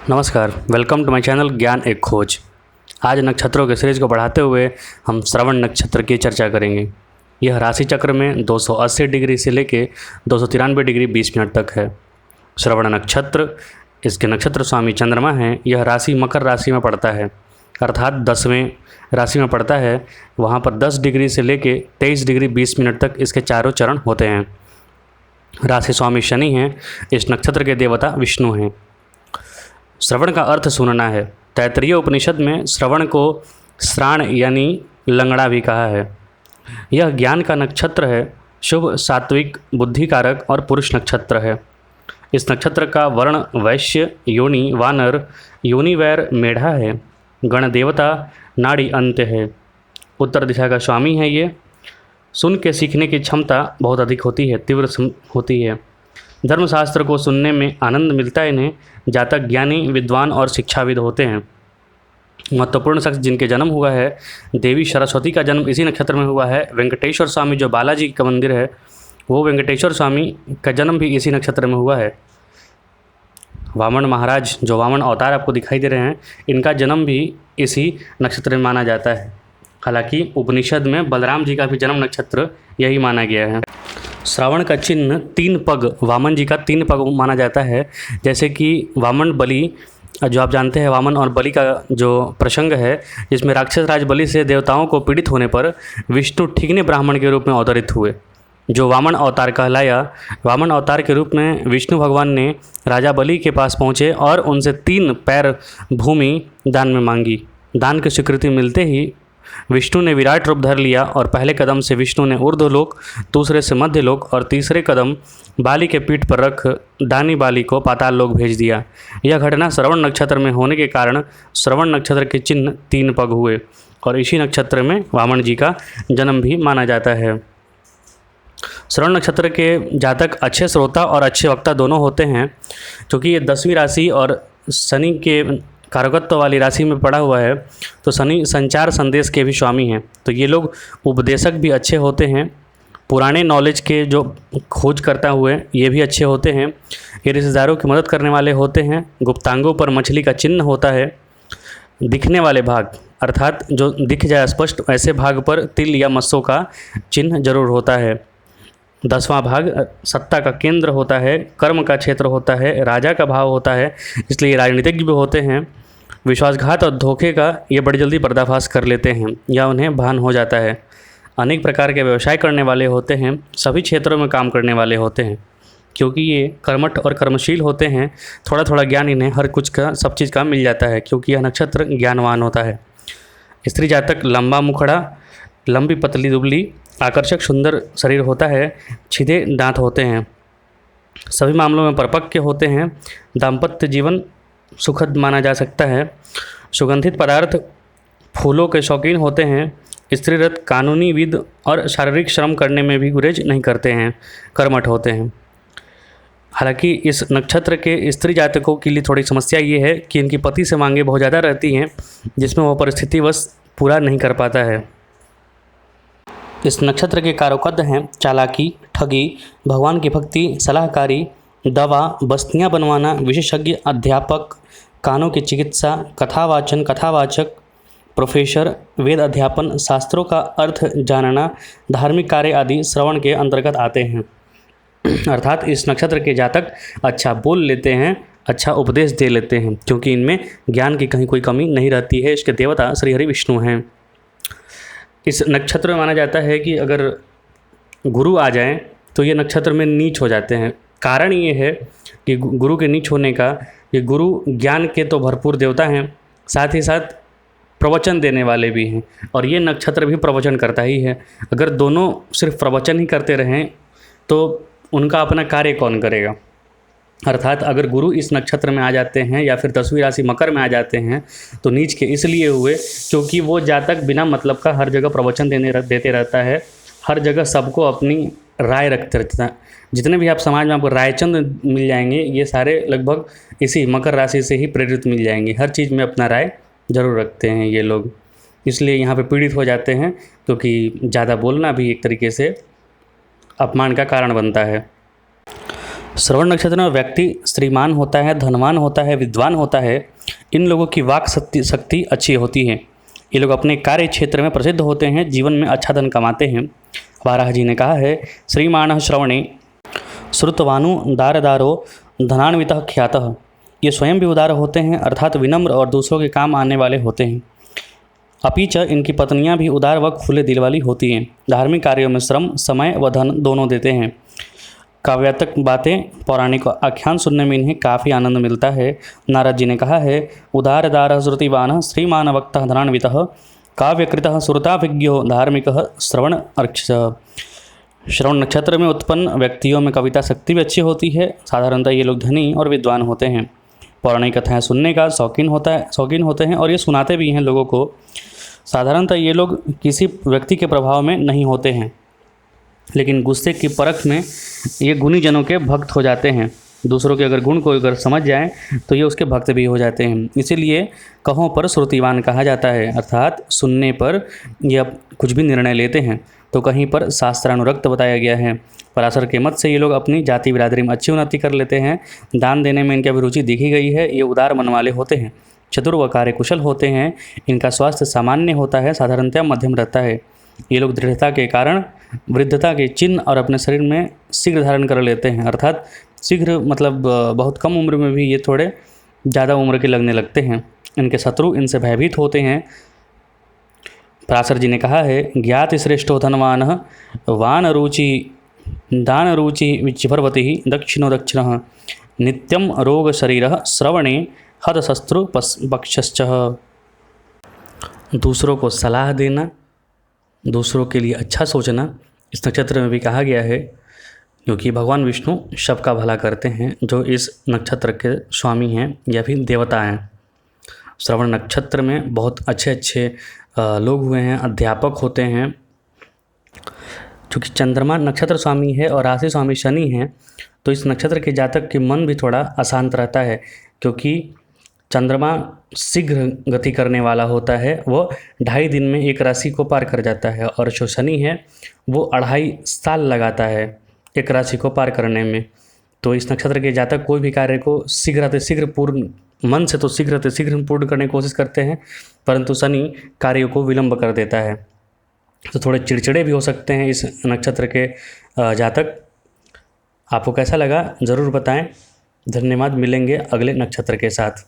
नमस्कार, welcome to my channel ज्ञान एक खोज। आज नक्षत्रों के सीरीज को बढ़ाते हुए हम श्रवण नक्षत्र की चर्चा करेंगे। यह राशि चक्र में 280 डिग्री से लेके 293 डिग्री 20 मिनट तक है। श्रवण नक्षत्र, इसके नक्षत्र स्वामी चंद्रमा हैं। यह राशि मकर राशि में पड़ता है, अर्थात 10वें राशि में पड़ता है। वहाँ पर 10 डिग्री से लेके 23 डिग्री 20 मिनट तक इसके चारों चरण होते हैं। राशि स्वामी शनि हैं। इस नक्षत्र के देवता विष्णु हैं। श्रवण का अर्थ सुनना है। तैत्तरीय उपनिषद में श्रवण को श्राण यानी लंगड़ा भी कहा है। यह ज्ञान का नक्षत्र है। शुभ, सात्विक, बुद्धिकारक और पुरुष नक्षत्र है। इस नक्षत्र का वर्ण वैश्य, योनि वानर, योनिवैर मेढ़ा है। गण देवता नाड़ी अंत्य है। उत्तर दिशा का स्वामी है। ये सुन के सीखने की क्षमता बहुत अधिक होती है, तीव्र होती है। धर्मशास्त्र को सुनने में आनंद मिलता है इन्हें। जातक ज्ञानी, विद्वान और शिक्षाविद होते हैं। महत्वपूर्ण शख्स जिनके जन्म हुआ है, देवी सरस्वती का जन्म इसी नक्षत्र में हुआ है। वेंकटेश्वर स्वामी जो बालाजी का मंदिर है, वो वेंकटेश्वर स्वामी का जन्म भी इसी नक्षत्र में हुआ है। वामन महाराज जो वामन अवतार आपको दिखाई दे रहे हैं, इनका जन्म भी इसी नक्षत्र में माना जाता है। हालांकि उपनिषद में बलराम जी का भी जन्म नक्षत्र यही माना गया है। श्रावण का चिन्ह 3 पग, वामन जी का 3 पग माना जाता है। जैसे कि वामन बलि, जो आप जानते हैं वामन और बलि का जो प्रसंग है, जिसमें राक्षस राज बलि से देवताओं को पीड़ित होने पर विष्णु ठीकने ब्राह्मण के रूप में अवतरित हुए, जो वामन अवतार कहलाया। वामन अवतार के रूप में विष्णु भगवान ने राजा बलि के पास पहुँचे और उनसे 3 पैर भूमि दान में मांगी। दान की स्वीकृति मिलते ही विष्णु ने विराट रूप धर लिया और पहले कदम से विष्णु ने ऊर्ध्वलोक, दूसरे से मध्यलोक और तीसरे कदम बाली के पीठ पर रख दानी बाली को पाताल लोक भेज दिया। यह घटना श्रवण नक्षत्र में होने के कारण श्रवण नक्षत्र के चिन्ह 3 पग हुए और इसी नक्षत्र में वामन जी का जन्म भी माना जाता है। श्रवण नक्षत्र के जातक अच्छे श्रोता और अच्छे वक्ता दोनों होते हैं। क्योंकि ये 10वीं राशि और शनि के कारकत्व वाली राशि में पड़ा हुआ है, तो शनि संचार संदेश के भी स्वामी हैं। तो ये लोग उपदेशक भी अच्छे होते हैं। पुराने नॉलेज के जो खोज करता हुए ये भी अच्छे होते हैं। ये रिश्तेदारों की मदद करने वाले होते हैं। गुप्तांगों पर मछली का चिन्ह होता है। दिखने वाले भाग, अर्थात जो दिख जाए स्पष्ट, ऐसे भाग पर तिल या मस्सों का चिन्ह जरूर होता है। 10वां भाग सत्ता का केंद्र होता है, कर्म का क्षेत्र होता है, राजा का भाव होता है, इसलिए राजनीतिज्ञ भी होते हैं। विश्वासघात और धोखे का ये बड़ी जल्दी पर्दाफाश कर लेते हैं या उन्हें भान हो जाता है। अनेक प्रकार के व्यवसाय करने वाले होते हैं। सभी क्षेत्रों में काम करने वाले होते हैं। क्योंकि ये कर्मठ और कर्मशील होते हैं, थोड़ा थोड़ा ज्ञान इन्हें हर कुछ का, सब चीज़ का मिल जाता है, क्योंकि यह नक्षत्र ज्ञानवान होता है। स्त्री जातक लंबा मुखड़ा, लंबी पतली दुबली, आकर्षक सुंदर शरीर होता है। सीधे दांत होते हैं। सभी मामलों में परिपक्व होते हैं। दाम्पत्य जीवन सुखद माना जा सकता है। सुगंधित पदार्थ, फूलों के शौकीन होते हैं। स्त्रीरत, कानूनी विद और शारीरिक श्रम करने में भी गुरेज नहीं करते हैं, कर्मठ होते हैं। हालांकि इस नक्षत्र के स्त्री जातकों के लिए थोड़ी समस्या ये है कि इनकी पति से मांगें बहुत ज़्यादा रहती हैं, जिसमें वह परिस्थितिवश पूरा नहीं कर पाता है। इस नक्षत्र के कारकत्व हैं चालाकी, ठगी, भगवान की भक्ति, सलाहकारी, दवा, बस्तियाँ बनवाना, विशेषज्ञ, अध्यापक, कानों की चिकित्सा, कथावाचन, कथावाचक, प्रोफेसर, वेद अध्यापन, शास्त्रों का अर्थ जानना, धार्मिक कार्य आदि श्रवण के अंतर्गत आते हैं। अर्थात इस नक्षत्र के जातक अच्छा बोल लेते हैं, अच्छा उपदेश दे लेते हैं, क्योंकि इनमें ज्ञान की कहीं कोई कमी नहीं रहती है। इसके देवता श्री हरि विष्णु हैं। इस नक्षत्र में माना जाता है कि अगर गुरु आ जाएं तो ये नक्षत्र में नीच हो जाते हैं। कारण ये है कि गुरु के नीच होने का, ये गुरु ज्ञान के तो भरपूर देवता हैं, साथ ही साथ प्रवचन देने वाले भी हैं, और ये नक्षत्र भी प्रवचन करता ही है। अगर दोनों सिर्फ प्रवचन ही करते रहें तो उनका अपना कार्य कौन करेगा। अर्थात अगर गुरु इस नक्षत्र में आ जाते हैं या फिर 10वीं राशि मकर में आ जाते हैं तो नीच के इसलिए हुए क्योंकि वो जातक बिना मतलब का हर जगह प्रवचन देते रहता है। हर जगह सबको अपनी राय रखते रहता है। जितने भी आप समाज में आपको रायचंद मिल जाएंगे, ये सारे लगभग इसी मकर राशि से ही प्रेरित मिल जाएंगे। हर चीज़ में अपना राय जरूर रखते हैं ये लोग, इसलिए यहाँ पे पीड़ित हो जाते हैं। क्योंकि ज़्यादा बोलना भी एक तरीके से अपमान का कारण बनता है। श्रवण नक्षत्र में व्यक्ति श्रीमान होता है, धनवान होता है, विद्वान होता है। इन लोगों की वाक शक्ति अच्छी होती है। ये लोग अपने कार्य क्षेत्र में प्रसिद्ध होते हैं, जीवन में अच्छा धन कमाते हैं। वाराह जी ने कहा है, श्रीमानः श्रवणे श्रुतवानु दारदारो धनान्वितः ख्यातः। ये स्वयं भी उदार होते हैं, अर्थात विनम्र और दूसरों के काम आने वाले होते हैं। अपीच इनकी पत्नियां भी उदार व खुले दिल वाली होती हैं। धार्मिक कार्यों में श्रम, समय व धन दोनों देते हैं। काव्यात्मक बातें, पौराणिक आख्यान सुनने में इन्हें काफ़ी आनंद मिलता है। नारद जी ने कहा है, उदारदार श्रुतिवान श्रीमान वक्ता धनान्वितः काव्यकृतः श्रुताभिज्ञो धार्मिकः श्रवण अर्क्ष। श्रवण नक्षत्र में उत्पन्न व्यक्तियों में कविता शक्ति भी अच्छी होती है। साधारणतः ये लोग धनी और विद्वान होते हैं। पौराणिक कथाएं सुनने का शौकीन होते हैं और ये सुनाते भी हैं लोगों को। साधारणतः ये लोग किसी व्यक्ति के प्रभाव में नहीं होते हैं, लेकिन गुस्से की परख में ये गुणी जनों के भक्त हो जाते हैं। दूसरों के अगर गुण को अगर समझ जाएं तो ये उसके भक्त भी हो जाते हैं। इसीलिए कहों पर श्रुतिवान कहा जाता है, अर्थात सुनने पर ये कुछ भी निर्णय लेते हैं। तो कहीं पर शास्त्रानुरक्त बताया गया है। पराशर के मत से ये लोग अपनी जाति बिरादरी में अच्छी उन्नति कर लेते हैं। दान देने में इनकी अभिरुचि देखी गई है। ये उदार मन वाले होते हैं, चतुर व कार्यकुशल होते हैं। इनका स्वास्थ्य सामान्य होता है, साधारणतः मध्यम रहता है। ये लोग दृढ़ता के कारण वृद्धता के चिन्ह और अपने शरीर में शीघ्र धारण कर लेते हैं, अर्थात शीघ्र मतलब बहुत कम उम्र में भी ये थोड़े ज़्यादा उम्र के लगने लगते हैं। इनके शत्रु इनसे भयभीत होते हैं। पराशर जी ने कहा है, ज्ञाति श्रेष्ठो धनवान वान रुचि दान रुचि विचिभर्वति दक्षिणो दक्षिण नित्यम रोग शरीर श्रवणे हद शत्रु पक्षश्च। दूसरों को सलाह देना, दूसरों के लिए अच्छा सोचना इस नक्षत्र में भी कहा गया है, क्योंकि भगवान विष्णु सबका भला करते हैं जो इस नक्षत्र के स्वामी हैं या फिर देवता हैं। श्रवण नक्षत्र में बहुत अच्छे अच्छे लोग हुए हैं, अध्यापक होते हैं। चूँकि चंद्रमा नक्षत्र स्वामी है और राशि स्वामी शनि हैं, तो इस नक्षत्र के जातक के मन भी थोड़ा अशांत रहता है, क्योंकि चंद्रमा शीघ्र गति करने वाला होता है। वो 2.5 दिन में एक राशि को पार कर जाता है, और जो शनि है वो 2.5 साल लगाता है एक राशि को पार करने में। तो इस नक्षत्र के जातक कोई भी कार्य को शीघ्र पूर्ण मन से तो शीघ्र पूर्ण करने की कोशिश करते हैं, परंतु शनि कार्यों को विलंब कर देता है। तो थोड़े चिड़चिड़े भी हो सकते हैं इस नक्षत्र के जातक। आपको कैसा लगा ज़रूर बताएं। धन्यवाद। मिलेंगे अगले नक्षत्र के साथ।